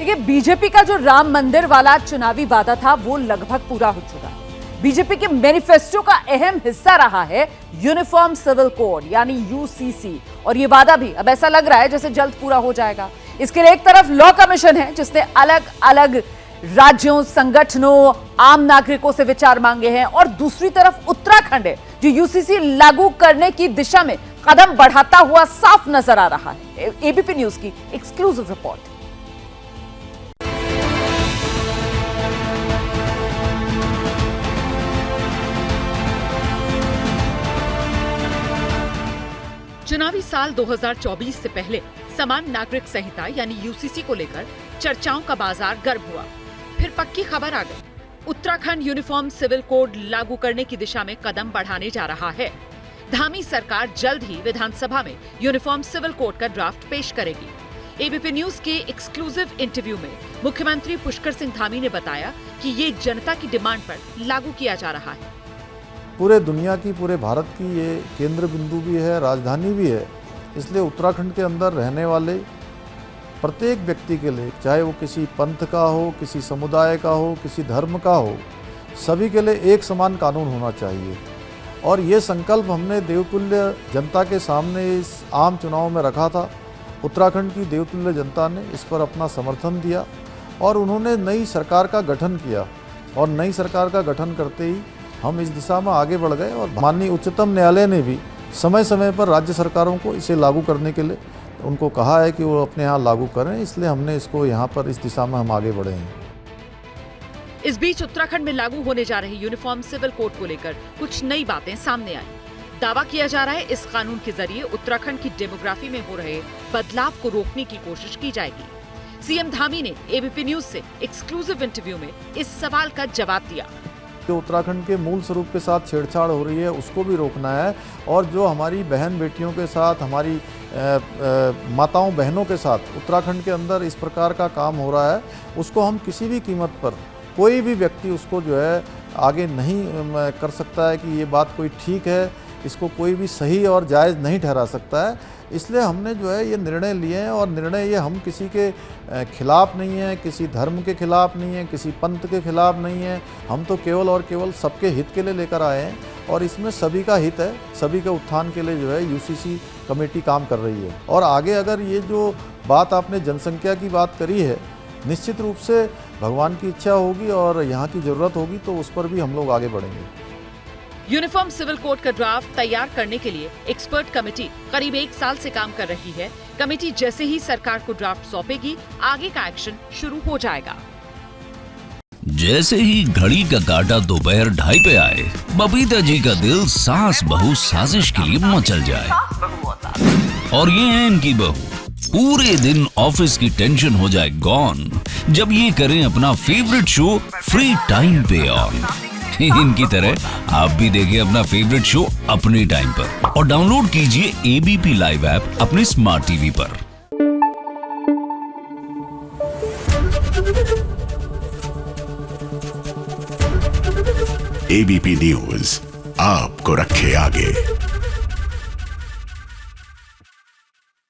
देखिए, बीजेपी का जो राम मंदिर वाला चुनावी वादा था वो लगभग पूरा हो चुका है। बीजेपी के मैनिफेस्टो का अहम हिस्सा रहा है यूनिफॉर्म सिविल कोड यानी यूसीसी, और ये वादा भी अब ऐसा लग रहा है जैसे जल्द पूरा हो जाएगा। इसके लिए एक तरफ लॉ कमीशन है जिसने अलग अलग राज्यों, संगठनों, आम नागरिकों से विचार मांगे हैं, और दूसरी तरफ उत्तराखंड है जो यूसीसी लागू करने की दिशा में कदम बढ़ाता हुआ साफ नजर आ रहा है। एबीपी न्यूज की एक्सक्लूसिव रिपोर्ट। चुनावी साल 2024 से पहले समान नागरिक संहिता यानी यूसीसी को लेकर चर्चाओं का बाजार गर्म हुआ। फिर पक्की खबर आ गई, उत्तराखंड यूनिफॉर्म सिविल कोड लागू करने की दिशा में कदम बढ़ाने जा रहा है। धामी सरकार जल्द ही विधानसभा में यूनिफॉर्म सिविल कोड का ड्राफ्ट पेश करेगी। एबीपी न्यूज के एक्सक्लूसिव इंटरव्यू में मुख्यमंत्री पुष्कर सिंह धामी ने बताया कि ये जनता की डिमांड पर लागू किया जा रहा है। पूरे दुनिया की, पूरे भारत की ये केंद्र बिंदु भी है, राजधानी भी है। इसलिए उत्तराखंड के अंदर रहने वाले प्रत्येक व्यक्ति के लिए, चाहे वो किसी पंथ का हो, किसी समुदाय का हो, किसी धर्म का हो, सभी के लिए एक समान कानून होना चाहिए। और ये संकल्प हमने देवतुल्य जनता के सामने इस आम चुनाव में रखा था। उत्तराखंड की देवतुल्य जनता ने इस पर अपना समर्थन दिया और उन्होंने नई सरकार का गठन किया, और नई सरकार का गठन करते ही हम इस दिशा में आगे बढ़ गए। और माननीय उच्चतम न्यायालय ने भी समय समय पर राज्य सरकारों को इसे लागू करने के लिए उनको कहा है कि वो अपने यहाँ लागू करें, इसलिए हमने इसको यहाँ पर इस दिशा में हम आगे बढ़े हैं। इस बीच उत्तराखंड में लागू होने जा रहे यूनिफॉर्म सिविल कोड को लेकर कुछ नई बातें सामने आई। दावा किया जा रहा है इस कानून के जरिए उत्तराखंड की डेमोग्राफी में हो रहे बदलाव को रोकने की कोशिश की जाएगी। सीएम धामी ने एबीपी न्यूज से एक्सक्लूसिव इंटरव्यू में इस सवाल का जवाब दिया। जो उत्तराखंड के मूल स्वरूप के साथ छेड़छाड़ हो रही है उसको भी रोकना है, और जो हमारी बहन बेटियों के साथ, हमारी माताओं बहनों के साथ उत्तराखंड के अंदर इस प्रकार का काम हो रहा है, उसको हम किसी भी कीमत पर, कोई भी व्यक्ति उसको जो है आगे नहीं कर सकता है कि ये बात कोई ठीक है, इसको कोई भी सही और जायज़ नहीं ठहरा सकता है। इसलिए हमने जो है ये निर्णय लिए हैं, और निर्णय ये हम किसी के खिलाफ नहीं है, किसी धर्म के खिलाफ नहीं है, किसी पंथ के खिलाफ नहीं है। हम तो केवल और केवल सबके हित के लिए लेकर आए हैं, और इसमें सभी का हित है, सभी के उत्थान के लिए जो है यूसीसी कमेटी काम कर रही है। और आगे अगर ये जो बात आपने जनसंख्या की बात करी है, निश्चित रूप से भगवान की इच्छा होगी और यहाँ की ज़रूरत होगी तो उस पर भी हम लोग आगे बढ़ेंगे। यूनिफॉर्म सिविल कोड का ड्राफ्ट तैयार करने के लिए एक्सपर्ट कमेटी करीब 1 साल से काम कर रही है। कमेटी जैसे ही सरकार को ड्राफ्ट सौंपेगी, आगे का एक्शन शुरू हो जाएगा। जैसे ही घड़ी का काटा दोपहर 2:30 पे आए, बबीता जी का दिल सास बहू साजिश के लिए मचल जाए। और ये है इनकी बहू, पूरे दिन ऑफिस की टेंशन हो जाए गॉन जब ये करें अपना फेवरेट शो फ्री टाइम पे ऑन। इनकी तरह आप भी देखिए अपना फेवरेट शो अपने टाइम पर, और डाउनलोड कीजिए एबीपी लाइव ऐप अपने स्मार्ट टीवी पर। एबीपी न्यूज आपको रखे आगे।